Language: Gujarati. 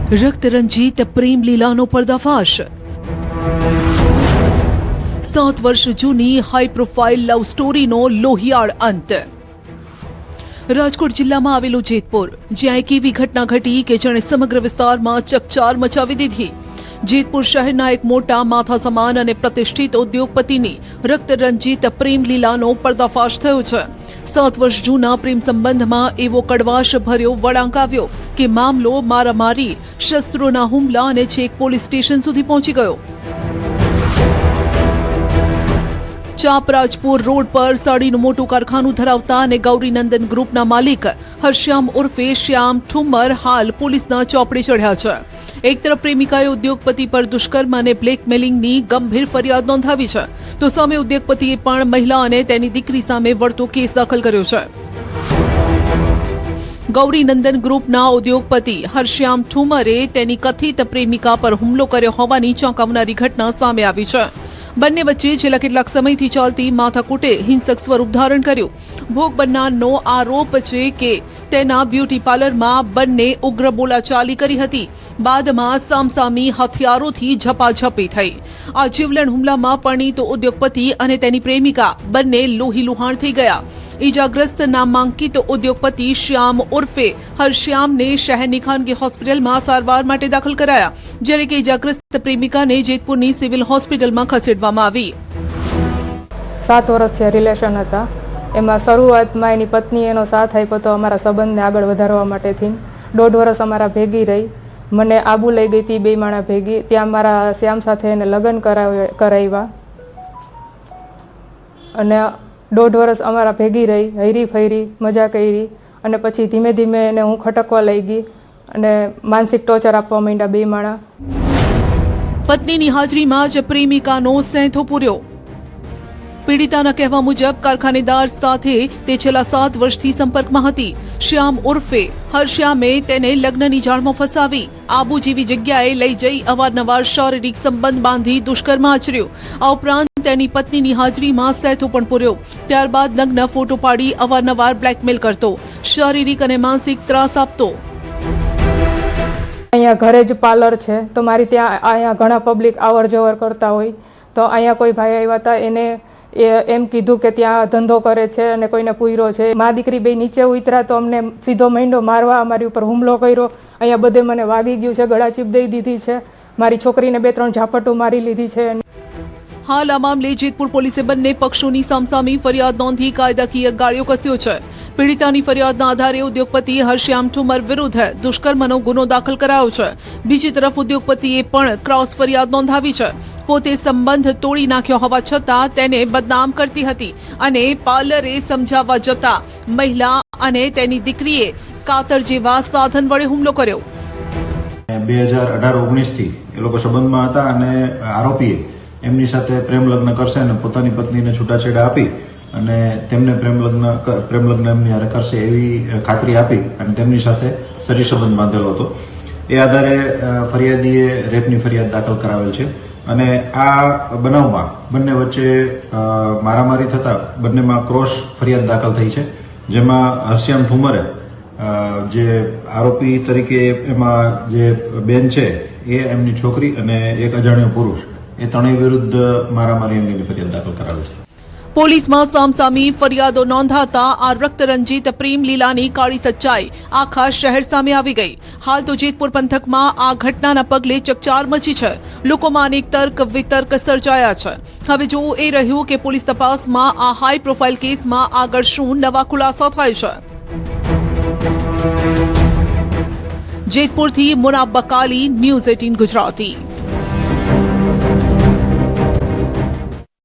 રક્તરંજિત પ્રેમ લીલાનો પર્દાફાશ। 7 વર્ષ જૂની હાઈ પ્રોફાઇલ લવ સ્ટોરીનો લોહિયાળ અંત। રાજકોટ જિલ્લામાં આવેલું જેતપુર, જ્યાં એક એવી ઘટના ઘટી કે જેણે સમગ્ર વિસ્તારમાં ચકચાર મચાવી દીધી। જેતપુર શહેરના એક મોટા માથા સમાન અને પ્રતિષ્ઠિત ઉદ્યોગપતિની રક્તરંજિત પ્રેમ લીલાનો પર્દાફાશ થયો છે। 7 વર્ષ જૂના પ્રેમ સંબંધમાં એવો કડવાશ ભર્યો વળાંક આવ્યો કે મામલો મારામારી, શસ્ત્રોના હુમલા અને છેક પોલીસ સ્ટેશન સુધી પહોંચી ગયો। ચાપરાજપુર રોડ પર સાડીનું મોટું કારખાનું ધરાવતા અને ગૌરીનંદન ગ્રુપના માલિક હરશ્યામ ઉર્ફે શ્યામ ઠુમ્મર હાલ પોલીસના ચોપડે ચઢ્યા છે। એક તરફ પ્રેમિકાએ ઉદ્યોગપતિ પર દુષ્કર્મ અને બ્લેકમેલિંગની ગંભીર ફરિયાદ નોંધાવી છે, તો સામે ઉદ્યોગપતિએ પણ મહિલા અને તેની દીકરી સામે વળતો કેસ દાખલ કર્યો છે। ગૌરીનંદન ગ્રુપના ઉદ્યોગપતિ હરશ્યામ ઠુમ્મરે તેની કથિત પ્રેમિકા પર હુમલો કર્યો હોવાની ચોંકાવનારી ઘટના સામે આવી છે। બંને વચ્ચે છેલ્લા કેટલાક સમયથી ચાલતી માથાકૂટે હિંસક સ્વરૂપ ધારણ કર્યું। ભોગ બનનારનો આરોપ છે કે તેના બ્યુટી પાર્લરમાં બંને ઉગ્ર બોલાચાલી કરી હતી। બાદમાં સામસામી હથિયારોથી ઝપાઝપી થઈ। આ જીવલેણ હુમલામાં પરિણીત ઉદ્યોગપતિ અને તેની પ્રેમિકા બંને લોહીલુહાણ થઈ ગયા। ઈજાગ્રસ્ત નામાંકિત ઉદ્યોગપતિ શ્યામ ઉર્ફે હરશ્યામને શહેરની ખાનગી હોસ્પિટલમાં સારવાર માટે દાખલ કરાયા, જ્યારે કે ઈજાગ્રસ્ત પ્રેમિકાને જેતપુરની સિવિલ હોસ્પિટલમાં ખસેડવામાં આવી। 7 વર્ષથી રિલેશન હતા, એમાં શરૂઆતમાં એની પત્ની એનો સાથ આપ્યો તો અમારા સંબંધને આગળ વધારવા માટેથી 1.5 વર્ષ અમારા ભેગી રહી। મને આબુ લઈ ગઈ હતી, 2 માણા ભેગી, ત્યાં મારા શ્યામ સાથે એને લગ્ન કરાવ્યા અને 1.5 વર્ષ અમારા ભેગી રહી, હૈરી ફૈરી મજા કરી અને પછી ધીમે ધીમે એને હું ખટકવા લઈ ગઈ અને માનસિક ટોર્ચર આપવા માંડ્યા 2 માણા। પત્નીની હાજરીમાં જ પ્રેમિકાનો સેંથો પૂર્યો। પીડિતાના કહેવા મુજબ કારખાનેદાર સાથે તે છેલ્લા 7 વર્ષથી સંપર્કમાં હતી। શ્યામ ઉર્ફે હરશ્યામે તેને લગ્નની જાળમાં ફસાવી આબુ જેવી જગ્યાએ લઈ જઈ અવારનવાર શારીરિક સંબંધ બાંધી દુષ્કર્મ આચર્યું। આ ઉપરાંત તેની પત્નીની હાજરીમાં સેંથો પણ પૂર્યો। ત્યારબાદ નગ્ન ફોટો પાડી અવારનવાર બ્લેકમેલ કરતો, શારીરિક અને માનસિક ત્રાસ આપતો। અહીંયા ઘરે જ પાર્લર છે, તો મારી ત્યાં અહીંયા ઘણા પબ્લિક આવર જવર કરતા હોય, તો અહીંયા કોઈ ભાઈ આવ્યા હતા, એને એમ કીધું કે ત્યાં ધંધો કરે છે અને કોઈને પૂર્યો છે। મા દીકરી બે નીચે ઉતર્યા તો અમને સીધો માંડ્યો મારવા, અમારી ઉપર હુમલો કર્યો। અહીંયા બધે મને વાગી ગયું છે, ગળાચીપ દઈ દીધી છે, મારી છોકરીને 2-3 ઝાપટો મારી લીધી છે। હાલ આ મામલે જેતપુર પોલીસે બંને પક્ષોની સામસામી ફરિયાદ નોંધી કાયદાકીય ગાળ્યો કસ્યો છે। પીડિતાની ફરિયાદના આધારે ઉદ્યોગપતિ હરશ્યામ ઠુમ્મર વિરુદ્ધ દુષ્કર્મનો ગુનો દાખલ કરાયો છે। બીજી તરફ ઉદ્યોગપતિએ પણ ક્રોસ ફરિયાદ નોંધાવી છે। પોતે સંબંધ તોડી નાખ્યો હોવા છતાં તેને બદનામ કરતી હતી અને પાર્લરે સમજાવવા જતા મહિલા અને તેની દીકરીએ કાતર જેવા સાધન વડે હુમલો કર્યો। 2018-19 થી એ લોકો સંબંધમાં હતા અને આરોપીએ એમની સાથે પ્રેમ લગ્ન કરશે અને પોતાની પત્નીને છૂટાછેડા આપી અને તેમને પ્રેમ લગ્ન એમની હારે કરશે એવી ખાતરી આપી અને તેમની સાથે શરીર સંબંધ બાંધેલો હતો। એ આધારે ફરિયાદીએ રેપની ફરિયાદ દાખલ કરાવેલ છે અને આ બનાવમાં બંને વચ્ચે મારામારી થતા બંનેમાં ક્રોસ ફરિયાદ દાખલ થઈ છે, જેમાં હરશ્યામ ઠુમ્મરે જે આરોપી તરીકે એમાં જે બેન છે એ એમની છોકરી અને એક અજાણ્યો પુરુષ એ ત્રણેય વિરુદ્ધ મારામારી અંગેની ફરિયાદ દાખલ કરાવી છે। પોલીસમાં સામસામી ફરિયાદો નોંધાતા આ રક્તરંજિત પ્રેમ લીલાની કાળી સચ્ચાઈ આખા શહેર સામે આવી ગઈ। હાલ તો જેતપુર પંથકમાં આ ઘટનાના પગલે ચકચાર મચી છે। લોકોમાં અનેક તર્ક વિતર્ક સર્જાયા છે। હવે જોવું એ રહ્યું કે પોલીસ તપાસમાં આ હાઈ પ્રોફાઇલ કેસમાં આગળ શું નવા ખુલાસા થાય છે। જેતપુરથી મુનાફ બકાલી, ન્યૂઝ 18 ગુજરાતી।